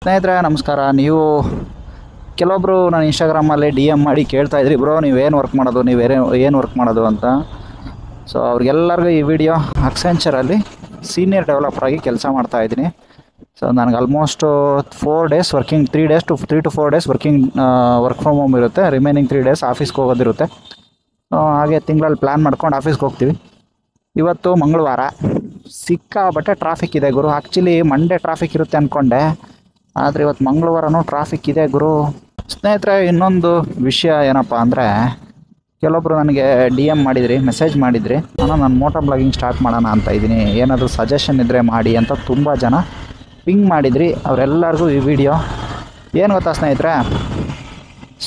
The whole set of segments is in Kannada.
ಸ್ನೇಹಿತರೆ ನಮಸ್ಕಾರ. ನೀವು ಕೆಲವೊಬ್ಬರು ನಾನು ಇನ್ಸ್ಟಾಗ್ರಾಮಲ್ಲಿ ಡಿ ಎಮ್ ಮಾಡಿ ಕೇಳ್ತಾ ಇದ್ರಿ, ಬ್ರೋ ನೀವೇನು ವರ್ಕ್ ಮಾಡೋದು, ಏನು ವರ್ಕ್ ಮಾಡೋದು ಅಂತ. ಸೊ ಅವ್ರಿಗೆಲ್ಲರಿಗೂ ಈ ವಿಡಿಯೋ ಅಕ್ಸೆಂಚರಲ್ಲಿ ಸೀನಿಯರ್ ಡೆವಲಪರ್ ಆಗಿ ಕೆಲಸ ಮಾಡ್ತಾಯಿದ್ದೀನಿ. ಸೊ ನನಗೆ almost 4 days working, 3 to 4 days work from home ಇರುತ್ತೆ. ರಿಮೈನಿಂಗ್ 3 ಡೇಸ್ ಆಫೀಸ್ಗೆ ಹೋಗೋದಿರುತ್ತೆ. ಹಾಗೆ ತಿಂಗಳಲ್ಲಿ ಪ್ಲ್ಯಾನ್ ಮಾಡ್ಕೊಂಡು ಆಫೀಸ್ಗೆ ಹೋಗ್ತೀವಿ. ಇವತ್ತು ಮಂಗಳವಾರ, ಸಿಕ್ಕಾಬಟ್ಟೆ ಟ್ರಾಫಿಕ್ ಇದೆ ಗುರು. ಆ್ಯಕ್ಚುಲಿ ಮಂಡೇ ಟ್ರಾಫಿಕ್ ಇರುತ್ತೆ ಅಂದ್ಕೊಂಡೆ, ಆದರೆ ಇವತ್ತು ಮಂಗಳವಾರನೂ ಟ್ರಾಫಿಕ್ ಇದೆ ಗುರು. ಸ್ನೇಹಿತರೆ, ಇನ್ನೊಂದು ವಿಷಯ ಏನಪ್ಪ ಅಂದರೆ, ಕೆಲವೊಬ್ಬರು ನನಗೆ ಡಿ ಎಮ್ ಮಾಡಿದ್ರಿ, ಮೆಸೇಜ್ ಮಾಡಿದ್ರಿ, ನಾನು ಮೋಟೋ ಬ್ಲಾಗಿಂಗ್ ಸ್ಟಾರ್ಟ್ ಮಾಡೋಣ ಅಂತ ಇದ್ದೀನಿ, ಏನಾದರೂ ಸಜೆಷನ್ ಇದ್ದರೆ ಮಾಡಿ ಅಂತ ತುಂಬ ಜನ ಪಿಂಗ್ ಮಾಡಿದ್ರಿ. ಅವರೆಲ್ಲರಿಗೂ ಈ ವಿಡಿಯೋ ಏನು ಗೊತ್ತಾ ಸ್ನೇಹಿತರೆ,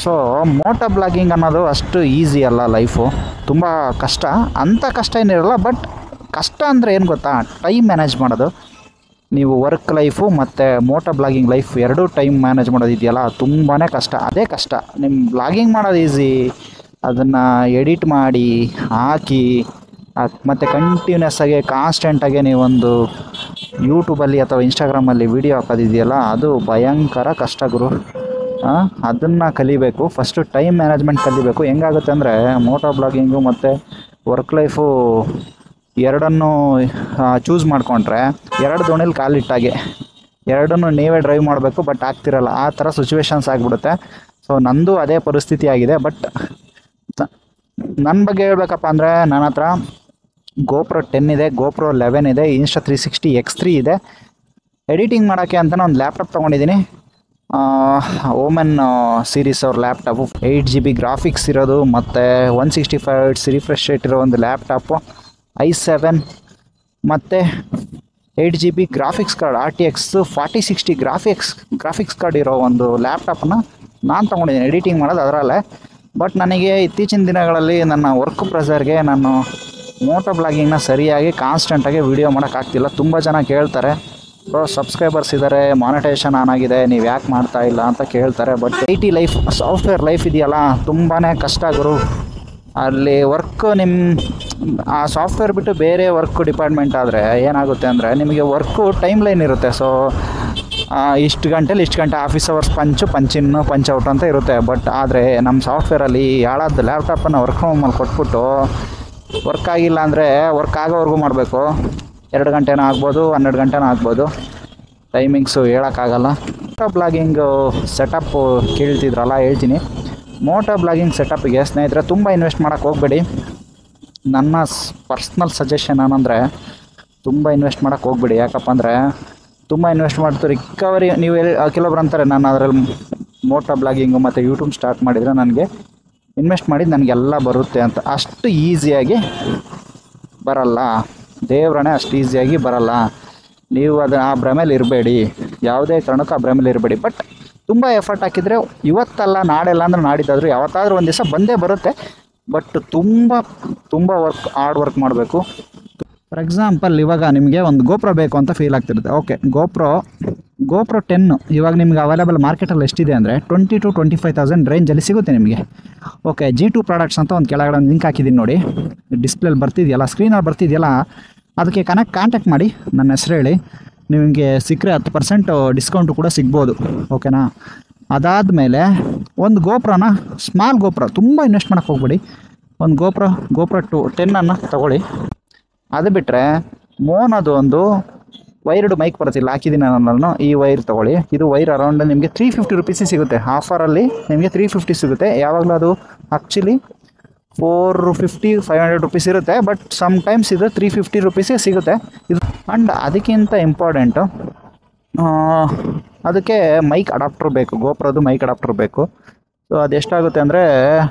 ಸೊ ಮೋಟೋ ಬ್ಲಾಗಿಂಗ್ ಅನ್ನೋದು ಅಷ್ಟು ಈಸಿ ಅಲ್ಲ. ಲೈಫು ತುಂಬ ಕಷ್ಟ, ಅಂಥ ಕಷ್ಟ ಏನಿರಲ್ಲ. ಬಟ್ ಕಷ್ಟ ಅಂದರೆ ಏನು ಗೊತ್ತಾ, ಟೈಮ್ ಮ್ಯಾನೇಜ್ ಮಾಡೋದು. ನೀವು ವರ್ಕ್ ಲೈಫು ಮತ್ತು ಮೋಟೋ ಬ್ಲಾಗಿಂಗ್ ಲೈಫ್ ಎರಡೂ ಟೈಮ್ ಮ್ಯಾನೇಜ್ ಮಾಡೋದು ಇದೆಯಲ್ಲ, ತುಂಬಾ ಕಷ್ಟ. ಅದೇ ಕಷ್ಟ. ನಿಮ್ಮ ಬ್ಲಾಗಿಂಗ್ ಮಾಡೋದು ಈಸಿ, ಅದನ್ನು ಎಡಿಟ್ ಮಾಡಿ ಹಾಕಿ ಮತ್ತು ಕಂಟಿನ್ಯೂಸ್ ಆಗಿ ಕಾನ್ಸ್ಟೆಂಟಾಗಿ ನೀವೊಂದು ಯೂಟ್ಯೂಬಲ್ಲಿ ಅಥವಾ ಇನ್ಸ್ಟಾಗ್ರಾಮಲ್ಲಿ ವೀಡಿಯೋ ಹಾಕೋದಿದೆಯಲ್ಲ, ಅದು ಭಯಂಕರ ಕಷ್ಟ ಗುರು. ಅದನ್ನು ಕಲಿಬೇಕು. ಫಸ್ಟು ಟೈಮ್ ಮ್ಯಾನೇಜ್ಮೆಂಟ್ ಕಲಿಬೇಕು. ಹೆಂಗಾಗುತ್ತೆ ಅಂದರೆ, ಮೋಟೋ ಬ್ಲಾಗಿಂಗು ಮತ್ತು ವರ್ಕ್ ಲೈಫು ಎರಡನ್ನೂ ಚೂಸ್ ಮಾಡಿಕೊಂಡ್ರೆ ಎರಡು ದೋಣಿಲಿ ಕಾಲಿಟ್ಟಾಗೆ, ಎರಡನ್ನೂ ನೀವೇ ಡ್ರೈವ್ ಮಾಡಬೇಕು. ಬಟ್ ಆಗ್ತಿರಲ್ಲ, ಆ ಥರ ಸಿಚುವೇಶನ್ಸ್ ಆಗಿಬಿಡುತ್ತೆ. ಸೊ ನಂದು ಅದೇ ಪರಿಸ್ಥಿತಿ ಆಗಿದೆ. ಬಟ್ ನನ್ನ ಬಗ್ಗೆ ಹೇಳ್ಬೇಕಪ್ಪ ಅಂದರೆ, ನನ್ನ ಹತ್ರ GoPro 10 ಇದೆ, GoPro 11 ಇದೆ, Insta360 X3 ಇದೆ. ಎಡಿಟಿಂಗ್ ಮಾಡೋಕ್ಕೆ ಅಂತಲೇ ಒಂದು ಲ್ಯಾಪ್ಟಾಪ್ ತೊಗೊಂಡಿದ್ದೀನಿ. ಓಮೆನ್ ಸೀರೀಸ್ ಅವ್ರ ಲ್ಯಾಪ್ಟಾಪು, 8GB ಗ್ರಾಫಿಕ್ಸ್ ಇರೋದು ಮತ್ತು 165 Hz ರಿಫ್ರೆಶ್ ರೇಟ್ ಇರೋ ಒಂದು ಲ್ಯಾಪ್ಟಾಪು, i7 ಮತ್ತು 8GB graphics card, RTX 4060 graphics card ಇರೋ ಒಂದು ಲ್ಯಾಪ್ಟಾಪನ್ನ ನಾನು ತೊಗೊಂಡಿದ್ದೀನಿ ಎಡಿಟಿಂಗ್ ಮಾಡೋದು ಅದರಲ್ಲೇ. ಬಟ್ ನನಗೆ ಇತ್ತೀಚಿನ ದಿನಗಳಲ್ಲಿ ನನ್ನ ವರ್ಕ್ ಪ್ರೆಸರ್ಗೆ ನಾನು ಮೋಟೋ ಬ್ಲಾಗಿಂಗ್ನ ಸರಿಯಾಗಿ ಕಾನ್ಸ್ಟೆಂಟಾಗಿ ವೀಡಿಯೋ ಮಾಡೋಕ್ಕಾಗ್ತಿಲ್ಲ. ತುಂಬ ಜನ ಕೇಳ್ತಾರೆ, ಬ್ರೋ ಸಬ್ಸ್ಕ್ರೈಬರ್ಸ್ ಇದ್ದಾರೆ, ಮಾನಿಟೈಸೇಷನ್ ಆನ್ ಆಗಿದೆ, ನೀವು ಯಾಕೆ ಮಾಡ್ತಾ ಇಲ್ಲ ಅಂತ ಕೇಳ್ತಾರೆ. But IT life, software life ಇದೆಯಲ್ಲ, ತುಂಬಾ ಕಷ್ಟ ಗುರು. ಅಲ್ಲಿ ವರ್ಕ್ ಆ ಸಾಫ್ಟ್ವೇರ್ ಬಿಟ್ಟು ಬೇರೆ ವರ್ಕ್ ಡಿಪಾರ್ಟ್ಮೆಂಟ್ ಆದರೆ ಏನಾಗುತ್ತೆ ಅಂದರೆ, ನಿಮಗೆ ವರ್ಕು ಟೈಮ್ ಲೈನ್ ಇರುತ್ತೆ. ಸೊ ಇಷ್ಟು ಗಂಟೆಲಿ ಇಷ್ಟು ಗಂಟೆ ಆಫೀಸ್ ಅವರ್ಸ್ ಪಂಚ್ ಔಟ್ ಅಂತ ಇರುತ್ತೆ. ಬಟ್ ಆದರೆ ನಮ್ಮ ಸಾಫ್ಟ್ವೇರಲ್ಲಿ ಹಾಳಾದ ಲ್ಯಾಪ್ಟಾಪನ್ನು ವರ್ಕ್ ಫ್ರಮ್ ಹೋಮಲ್ಲಿ ಕೊಟ್ಬಿಟ್ಟು, ವರ್ಕ್ ಆಗಿಲ್ಲ ಅಂದರೆ ವರ್ಕ್ ಆಗೋವರೆಗೂ ಮಾಡಬೇಕು. 2 ಗಂಟೆನೂ ಆಗ್ಬೋದು, 12 ಗಂಟೆನೂ ಆಗ್ಬೋದು, ಟೈಮಿಂಗ್ಸು ಹೇಳೋಕ್ಕಾಗಲ್ಲ. ಮೋಟೋ ಬ್ಲಾಗಿಂಗು ಸೆಟಪ್ಪು ಕೇಳ್ತಿದ್ರಲ್ಲ, ಹೇಳ್ತೀನಿ. ಮೋಟೋ ಬ್ಲಾಗಿಂಗ್ ಸೆಟಪ್ಪಿಗೆ ಸ್ನೇಹಿತರೆ ತುಂಬ ಇನ್ವೆಸ್ಟ್ ಮಾಡೋಕ್ಕೆ ಹೋಗಬೇಡಿ. ನನ್ನ ಪರ್ಸ್ನಲ್ ಸಜೆಷನ್ ಏನಂದರೆ, ತುಂಬ ಇನ್ವೆಸ್ಟ್ ಮಾಡೋಕ್ಕೆ ಹೋಗಬೇಡಿ. ಯಾಕಪ್ಪ ಅಂದರೆ, ತುಂಬ ಇನ್ವೆಸ್ಟ್ ಮಾಡ್ತು ರಿಕವರಿ, ನೀವು ಕೆಲವೊಬ್ರು ಅಂತಾರೆ, ನಾನು ಅದರಲ್ಲಿ ಮೋಟೋ ಬ್ಲಾಗಿಂಗು ಮತ್ತು ಯೂಟ್ಯೂಬ್ ಸ್ಟಾರ್ಟ್ ಮಾಡಿದರೆ ನನಗೆ ಇನ್ವೆಸ್ಟ್ ಮಾಡಿದ್ದು ನನಗೆಲ್ಲ ಬರುತ್ತೆ ಅಂತ. ಅಷ್ಟು ಈಸಿಯಾಗಿ ಬರಲ್ಲ, ದೇವ್ರಣೆ, ಅಷ್ಟು ಈಸಿಯಾಗಿ ಬರಲ್ಲ. ನೀವು ಆ ಭ್ರಮೇಲಿ ಇರಬೇಡಿ, ಯಾವುದೇ ಕಾರಣಕ್ಕೂ ಆ ಭ್ರಮೇಲಿ ಇರಬೇಡಿ. ಬಟ್ ತುಂಬ ಎಫರ್ಟ್ ಹಾಕಿದರೆ ಇವತ್ತಲ್ಲ ನಾಳೆಲ್ಲ ಅಂದರೆ ನಾಡಿದ್ದಾದರೂ ಯಾವತ್ತಾದರೂ ಒಂದು ದಿವಸ ಬಂದೇ ಬರುತ್ತೆ. ಬಟ್ ತುಂಬ ಹಾರ್ಡ್ ವರ್ಕ್ ಮಾಡಬೇಕು. ಫಾರ್ ಎಕ್ಸಾಂಪಲ್, ಇವಾಗ ನಿಮಗೆ ಒಂದು GoPro ಬೇಕು ಅಂತ ಫೀಲ್ ಆಗ್ತಿರುತ್ತೆ. ಓಕೆ, GoPro 10 ಇವಾಗ ನಿಮ್ಗೆ ಅವೈಲೇಬಲ್ ಮಾರ್ಕೆಟಲ್ಲಿ ಎಷ್ಟಿದೆ ಅಂದರೆ 20,000 to 25,000 ರೇಂಜಲ್ಲಿ ಸಿಗುತ್ತೆ ನಿಮಗೆ. ಓಕೆ, G2 ಪ್ರಾಡಕ್ಟ್ಸ್ ಅಂತ ಒಂದು ಕೆಳಗಡೆ ಒಂದು ಲಿಂಕ್ ಹಾಕಿದ್ದೀನಿ ನೋಡಿ, ಡಿಸ್ಪ್ಲೇಲಿ ಬರ್ತಿದೆಯಲ್ಲ, ಸ್ಕ್ರೀನಲ್ಲಿ ಬರ್ತಿದೆಯಲ್ಲ, ಅದಕ್ಕೆ ಕಾಂಟ್ಯಾಕ್ಟ್ ಮಾಡಿ, ನನ್ನ ಹೆಸರು ಹೇಳಿ. ನಿಮಗೆ ಸಿಕ್ಕರೆ 10% ಡಿಸ್ಕೌಂಟು ಕೂಡ ಸಿಗ್ಬೋದು. ಓಕೆನಾ? ಅದಾದಮೇಲೆ ಒಂದು GoProನ, ಸ್ಮಾಲ್ GoPro, ತುಂಬ ಇನ್ವೆಸ್ಟ್ ಮಾಡೋಕ್ಕೆ ಹೋಗ್ಬೇಡಿ. ಒಂದು GoPro 10 ತೊಗೊಳ್ಳಿ. ಅದು ಬಿಟ್ಟರೆ ಮೋನದು ಒಂದು ವೈರ್ಡ್ ಮೈಕ್ ಬರುತ್ತಿಲ್ಲ, ಹಾಕಿದ್ದೀನಿ ನಾನು. ಈ ವೈರ್ ತೊಗೊಳ್ಳಿ. ಇದು ವೈರ್ ಅರೌಂಡ್ ನಿಮಗೆ 350 ರುಪೀಸಿಗೆ ಸಿಗುತ್ತೆ. ಆಫರಲ್ಲಿ ನಿಮಗೆ 350 ಸಿಗುತ್ತೆ. ಯಾವಾಗಲೂ ಅದು ಆ್ಯಕ್ಚುಲಿ 450-500 ರುಪೀಸ್ ಇರುತ್ತೆ. ಬಟ್ ಸಮ್ಟೈಮ್ಸ್ ಇದು 350 ರುಪೀಸಿಗೆ ಸಿಗುತ್ತೆ ಇದು. ಆ್ಯಂಡ್ ಅದಕ್ಕಿಂತ ಇಂಪಾರ್ಟೆಂಟು, ಅದಕ್ಕೆ ಮೈಕ್ ಅಡಾಪ್ಟರ್ ಬೇಕು, GoProದು ಮೈಕ್ ಅಡಾಪ್ಟರ್ ಬೇಕು. ಸೊ ಅದೆಷ್ಟಾಗುತ್ತೆ ಅಂದರೆ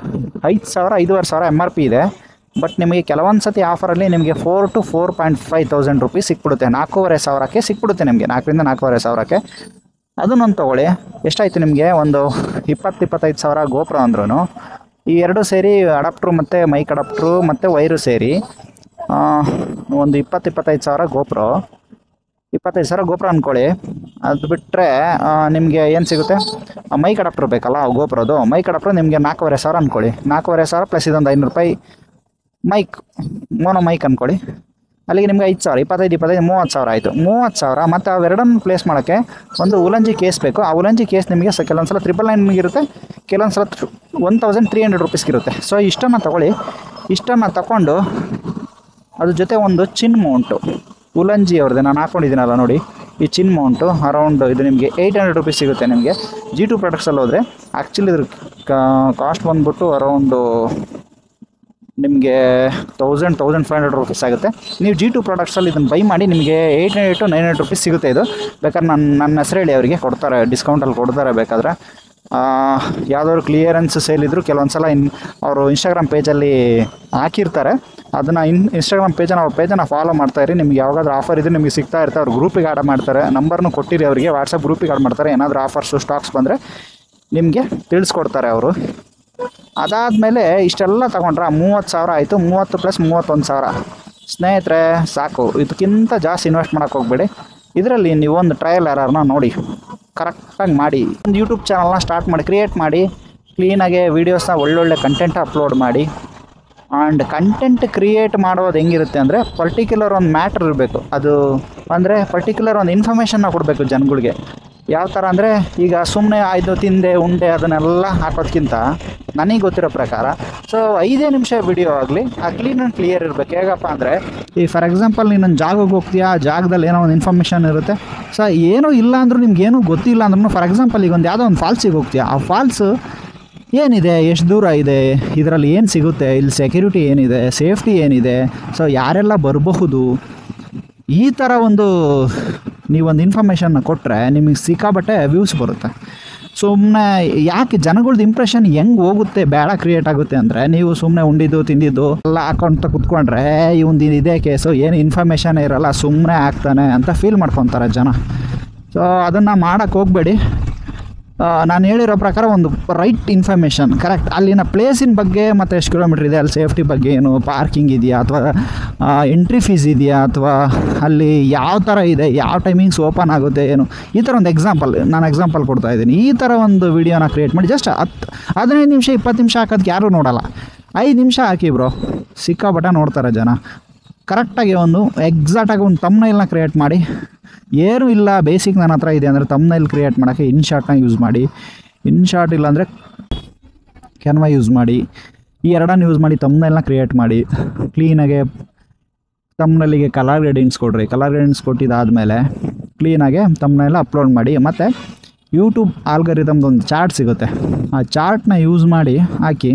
5,000-5,500 MRP ಇದೆ. ಬಟ್ ನಿಮಗೆ ಕೆಲವೊಂದು ಸತಿ ಆಫರಲ್ಲಿ ನಿಮಗೆ 4,000 to 4,500 ರುಪೀಸ್ ಸಿಕ್ಬಿಡುತ್ತೆ. 4,500ಕ್ಕೆ ಸಿಕ್ಬಿಡುತ್ತೆ ನಿಮಗೆ, 4,000 to 4,500ಕ್ಕೆ. ಅದನ್ನೊಂದು ತೊಗೊಳ್ಳಿ. ಎಷ್ಟಾಯಿತು ನಿಮಗೆ? ಒಂದು 20,000-25,000 GoPro ಅಂದ್ರೂ, ಈ ಎರಡು ಸೇರಿ ಅಡಾಪ್ಟ್ರು ಮತ್ತು ಮೈಕ್ ಅಡಾಪ್ಟ್ರು ಮತ್ತು ವೈರು ಸೇರಿ ಒಂದು 20,000-25,000 GoPro, 25,000 GoPro ಅಂದ್ಕೊಳ್ಳಿ. ಅದು ಬಿಟ್ಟರೆ ನಿಮಗೆ ಏನು ಸಿಗುತ್ತೆ? ಮೈಕ್ ಅಡಾಪ್ಟರ್ ಬೇಕಲ್ಲ GoProದು, ಮೈಕ್ ಅಡಾಪ್ಟರ್ ನಿಮಗೆ 4,500 ಅಂದ್ಕೊಳ್ಳಿ. 4,500 ಪ್ಲಸ್ ಇದೊಂದು 500 ರೂಪಾಯಿ ಮೈಕ್, ಮೋನೋ ಮೈಕ್ ಅಂದ್ಕೊಳ್ಳಿ. ಅಲ್ಲಿಗೆ ನಿಮ್ಗೆ 5,000, 25, 30,000 ಆಯಿತು. 30,000 ಮತ್ತು ಅವೆರಡನ್ನು ಪ್ಲೇಸ್ ಮಾಡೋಕ್ಕೆ ಒಂದು ಉಲಂಜಿ ಕೇಸ್ ಬೇಕು. ಆ ಉಲಂಜಿ ಕೇಸ್ ನಿಮಗೆ ಕೆಲವೊಂದು ಸಲ 999 ಇರುತ್ತೆ, ಕೆಲವೊಂದು ಸಲ 1,300 ರುಪೀಸ್ಗೆ ಇರುತ್ತೆ. ಸೊ ಇಷ್ಟನ್ನು ತೊಗೊಳ್ಳಿ. ಇಷ್ಟನ್ನು ತಗೊಂಡು ಅದ್ರ ಜೊತೆ ಒಂದು ಚಿನ್ ಮೌಂಟು ಉಲಂಜಿ ಅವ್ರದ್ದು ನಾನು ಹಾಕ್ಕೊಂಡಿದ್ದೀನಲ್ಲ ನೋಡಿ, ಈ ಚಿನ್ ಮೌಂಟು ಅರೌಂಡ್ ಇದು ನಿಮಗೆ 800 ರುಪೀಸ್ ಸಿಗುತ್ತೆ ನಿಮಗೆ. G2 ಪ್ರಾಡಕ್ಟ್ಸಲ್ಲಿ ಹೋದರೆ ಆ್ಯಕ್ಚುಲಿ ಇದ್ರ ಕಾಸ್ಟ್ ಬಂದ್ಬಿಟ್ಟು ಅರೌಂಡು ನಿಮಗೆ 1,500 ರುಪೀಸ್ ಆಗುತ್ತೆ. ನೀವು G2 ಪ್ರಾಡಕ್ಟ್ಸಲ್ಲಿ ಇದನ್ನು ಬೈ ಮಾಡಿ ನಿಮಗೆ 800 to 900 ರುಪೀಸ್ ಸಿಗುತ್ತೆ. ಇದು ಬೇಕಾದ್ರೆ ನನ್ನ ಹೆಸರು ಹೇಳಿ ಅವರಿಗೆ ಕೊಡ್ತಾರೆ, ಡಿಸ್ಕೌಂಟಲ್ಲಿ ಕೊಡ್ತಾರೆ. ಬೇಕಾದರೆ ಯಾವುದಾದ್ರು ಕ್ಲಿಯರೆನ್ಸ್ ಸೇಲ್ ಇದ್ದರೂ ಕೆಲವೊಂದು ಸಲ ಅವರು ಇನ್ಸ್ಟಾಗ್ರಾಮ್ ಪೇಜಲ್ಲಿ ಹಾಕಿರ್ತಾರೆ. ಅದನ್ನು ಇನ್ಸ್ಟಾಗ್ರಾಮ್ ಅವ್ರ ಪೇಜನ್ನು ಫಾಲೋ ಮಾಡ್ತಾಯಿರಿ. ನಿಮ್ಗೆ ಯಾವಾಗಾದ್ರೂ ಆಫರ್ ಇದ್ದರೆ ನಿಮಗೆ ಸಿಗ್ತಾ ಇರುತ್ತೆ. ಅವ್ರು ಗ್ರೂಪಿಗೆ ಆ್ಯಡ್ ಮಾಡ್ತಾರೆ, ನಂಬರ್ನು ಕೊಟ್ಟಿರಿ ಅವರಿಗೆ, ವಾಟ್ಸಪ್ ಗ್ರೂಪಿಗೆ ಆ್ಯಡ್ ಮಾಡ್ತಾರೆ. ಏನಾದರೂ ಆಫರ್ಸು ಸ್ಟಾಕ್ಸ್ ಬಂದರೆ ನಿಮಗೆ ತಿಳಿಸ್ಕೊಡ್ತಾರೆ ಅವರು. ಅದಾದಮೇಲೆ ಇಷ್ಟೆಲ್ಲ ತೊಗೊಂಡ್ರೆ 30,000 ಆಯಿತು. 30 + 31,000 ಸ್ನೇಹಿತರೆ ಸಾಕು. ಇದಕ್ಕಿಂತ ಜಾಸ್ತಿ ಇನ್ವೆಸ್ಟ್ ಮಾಡೋಕ್ಕೆ ಹೋಗಬೇಡಿ. ಇದರಲ್ಲಿ ನೀವೊಂದು ಟ್ರಯಲ್ ಎರರ್ನ ನೋಡಿ ಕರೆಕ್ಟಾಗಿ ಮಾಡಿ. ಒಂದು ಯೂಟ್ಯೂಬ್ ಚಾನಲ್ನ ಸ್ಟಾರ್ಟ್ ಮಾಡಿ, ಕ್ರಿಯೇಟ್ ಮಾಡಿ, ಕ್ಲೀನಾಗೆ ವೀಡಿಯೋಸ್ನ ಒಳ್ಳೊಳ್ಳೆ ಕಂಟೆಂಟ್ ಅಪ್ಲೋಡ್ ಮಾಡಿ. ಆ್ಯಂಡ್ ಕಂಟೆಂಟ್ ಕ್ರಿಯೇಟ್ ಮಾಡೋದು ಹೆಂಗಿರುತ್ತೆ ಅಂದರೆ ಪರ್ಟಿಕ್ಯುಲರ್ ಒಂದು ಮ್ಯಾಟ್ರ್ ಇರಬೇಕು. ಅದು ಅಂದರೆ ಪರ್ಟಿಕ್ಯುಲರ್ ಒಂದು ಇನ್ಫಾರ್ಮೇಷನ್ನ ಕೊಡಬೇಕು ಜನಗಳಿಗೆ. ಯಾವ ಥರ ಅಂದರೆ ಈಗ ಸುಮ್ಮನೆ ಆಯ್ದು ತಿಂದೆ ಉಂಡೆ ಅದನ್ನೆಲ್ಲ ಹಾಕೋದಕ್ಕಿಂತ ನನಗೆ ಗೊತ್ತಿರೋ ಪ್ರಕಾರ ಸೊ 5 ನಿಮಿಷ ವಿಡಿಯೋ ಆಗಲಿ ಕ್ಲೀನ್ ಆ್ಯಂಡ್ ಕ್ಲಿಯರ್ ಇರಬೇಕು. ಹೇಗಪ್ಪ ಅಂದರೆ ಈ ಫಾರ್ ಎಕ್ಸಾಂಪಲ್ ನೀನೊಂದು ಜಾಗಕ್ಕೆ ಹೋಗ್ತೀಯಾ, ಆ ಜಾಗದಲ್ಲಿ ಏನೋ ಒಂದು ಇನ್ಫಾರ್ಮೇಷನ್ ಇರುತ್ತೆ. ಸೊ ಏನೂ ಇಲ್ಲ ಅಂದರೂ ನಿಮ್ಗೇನೂ ಗೊತ್ತಿಲ್ಲ ಅಂದ್ರೂ ಫಾರ್ ಎಕ್ಸಾಂಪಲ್ ಈಗ ಒಂದು ಯಾವುದೋ ಒಂದು ಫಾಲ್ಸಿಗೆ ಹೋಗ್ತೀಯಾ, ಆ ಫಾಲ್ಸು ಏನಿದೆ, ಎಷ್ಟು ದೂರ ಇದೆ, ಇದರಲ್ಲಿ ಏನು ಸಿಗುತ್ತೆ, ಇಲ್ಲಿ ಸೆಕ್ಯೂರಿಟಿ ಏನಿದೆ, ಸೇಫ್ಟಿ ಏನಿದೆ, ಸೊ ಯಾರೆಲ್ಲ ಬರಬಹುದು, ಈ ಥರ ಒಂದು ನೀವೊಂದು ಇನ್ಫಾರ್ಮೇಷನ್ನ ಕೊಟ್ಟರೆ ನಿಮಗೆ ಸಿಕ್ಕಾಬಟ್ಟೆ ವ್ಯೂಸ್ ಬರುತ್ತೆ. ಸುಮ್ಮನೆ ಯಾಕೆ ಜನಗಳ್ದು ಇಂಪ್ರೆಷನ್ ಹೆಂಗೆ ಹೋಗುತ್ತೆ, ಬೇಡ ಕ್ರಿಯೇಟ್ ಆಗುತ್ತೆ ಅಂದರೆ ನೀವು ಸುಮ್ಮನೆ ಉಂಡಿದ್ದು ತಿಂದಿದ್ದು ಎಲ್ಲ ಹಾಕೊಂತ ಕುತ್ಕೊಂಡ್ರೆ ಇವಂದು ಇದೇ ಕೇಸು, ಏನು ಇನ್ಫಾರ್ಮೇಷನ್ ಇರೋಲ್ಲ, ಸುಮ್ಮನೆ ಆಗ್ತಾನೆ ಅಂತ ಫೀಲ್ ಮಾಡ್ಕೊತಾರೆ ಜನ. ಸೊ ಅದನ್ನು ಮಾಡೋಕ್ಕೆ ಹೋಗಬೇಡಿ. ನಾನು ಹೇಳಿರೋ ಪ್ರಕಾರ ಒಂದು ರೈಟ್ ಇನ್ಫಾರ್ಮೇಷನ್ ಕರೆಕ್ಟ್, ಅಲ್ಲಿನ ಪ್ಲೇಸಿನ ಬಗ್ಗೆ ಮತ್ತು ಎಷ್ಟು ಕಿಲೋಮೀಟ್ರ್ ಇದೆ, ಅಲ್ಲಿ ಸೇಫ್ಟಿ ಬಗ್ಗೆ ಏನು, ಪಾರ್ಕಿಂಗ್ ಇದೆಯಾ ಅಥವಾ ಎಂಟ್ರಿ ಫೀಸ್ ಇದೆಯಾ, ಅಥವಾ ಅಲ್ಲಿ ಯಾವ ಥರ ಇದೆ, ಯಾವ ಟೈಮಿಂಗ್ಸ್ ಓಪನ್ ಆಗುತ್ತೆ ಏನು, ಈ ಥರ ಒಂದು ನಾನು ಎಕ್ಸಾಂಪಲ್ ಕೊಡ್ತಾಯಿದ್ದೀನಿ. ಈ ಥರ ಒಂದು ವೀಡಿಯೋನ ಕ್ರಿಯೇಟ್ ಮಾಡಿ ಜಸ್ಟ್ 15 ನಿಮಿಷ 20 ನಿಮಿಷ ಹಾಕೋದಕ್ಕೆ ಯಾರೂ ನೋಡೋಲ್ಲ. 5 ನಿಮಿಷ ಹಾಕಿ ಬ್ರೋ, ಸಿಕ್ಕಾಪಟ್ಟೆ ನೋಡ್ತಾರೆ ಜನ. ಕರೆಕ್ಟಾಗಿ ಒಂದು ಎಕ್ಸಾಕ್ಟಾಗಿ ಒಂದು ತಮ್ನೈಲ್ನ ಕ್ರಿಯೇಟ್ ಮಾಡಿ. ಏನೂ ಇಲ್ಲ, ಬೇಸಿಕ್ ನನ್ನ ಹತ್ರ ಇದೆ ಅಂದರೆ ತಮ್ನೈಲ್ ಕ್ರಿಯೇಟ್ ಮಾಡೋಕ್ಕೆ ಇನ್ಶಾರ್ಟ್ನ ಯೂಸ್ ಮಾಡಿ. ಇನ್ಶಾರ್ಟ್ ಇಲ್ಲಾಂದರೆ ಕ್ಯಾನ್ವಾ ಯೂಸ್ ಮಾಡಿ. ಈ ಎರಡನ್ನು ಯೂಸ್ ಮಾಡಿ ತಮ್ನೈಲ್ನ ಕ್ರಿಯೇಟ್ ಮಾಡಿ. ಕ್ಲೀನಾಗೆ ತಮ್ನೈಲಿಗೆ ಕಲರ್ ಗ್ರೇಡಿಯಂಟ್ಸ್ ಕೊಡ್ರಿ. ಕಲರ್ ಗ್ರೇಡಿಯಂಟ್ಸ್ ಕೊಟ್ಟಿದ್ದಾದಮೇಲೆ ಕ್ಲೀನಾಗೆ ತಮ್ನೈಲ್ನ ಅಪ್ಲೋಡ್ ಮಾಡಿ. ಮತ್ತು ಯೂಟ್ಯೂಬ್ ಆಲ್ಗರಿದಮ್ದು ಒಂದು ಚಾರ್ಟ್ ಸಿಗುತ್ತೆ, ಆ ಚಾರ್ಟ್ನ ಯೂಸ್ ಮಾಡಿ ಹಾಕಿ,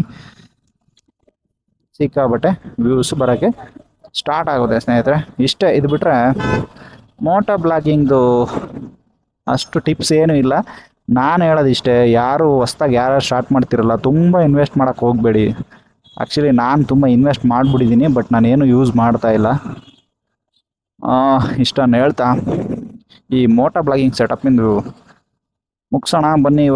ಸಿಕ್ಕಾಬಟ್ಟೆ ವ್ಯೂಸ್ ಬರೋಕ್ಕೆ ಸ್ಟಾರ್ಟ್ ಆಗುತ್ತೆ ಸ್ನೇಹಿತರೆ. ಇಷ್ಟೇ. ಇದು ಬಿಟ್ಟರೆ ಮೋಟೋ ಬ್ಲಾಗಿಂಗ್ದು ಅಷ್ಟು ಟಿಪ್ಸ್ ಏನೂ ಇಲ್ಲ. ನಾನು ಹೇಳೋದಿಷ್ಟೇ, ಯಾರು ಹೊಸ್ದಾಗಿ ಯಾರು ಸ್ಟಾರ್ಟ್ ಮಾಡ್ತಿರಲ್ಲ ತುಂಬ ಇನ್ವೆಸ್ಟ್ ಮಾಡೋಕ್ಕೆ ಹೋಗಬೇಡಿ. ಆ್ಯಕ್ಚುಲಿ ನಾನು ತುಂಬ ಇನ್ವೆಸ್ಟ್ ಮಾಡಿಬಿಟ್ಟಿದ್ದೀನಿ, ಬಟ್ ನಾನೇನು ಯೂಸ್ ಮಾಡ್ತಾಯಿಲ್ಲ. ಇಷ್ಟನ್ನು ಹೇಳ್ತಾ ಈ ಮೋಟೋ ಬ್ಲಾಗಿಂಗ್ ಸೆಟಪ್ಪಿಂದು ಮುಗಿಸೋಣ ಬನ್ನಿ.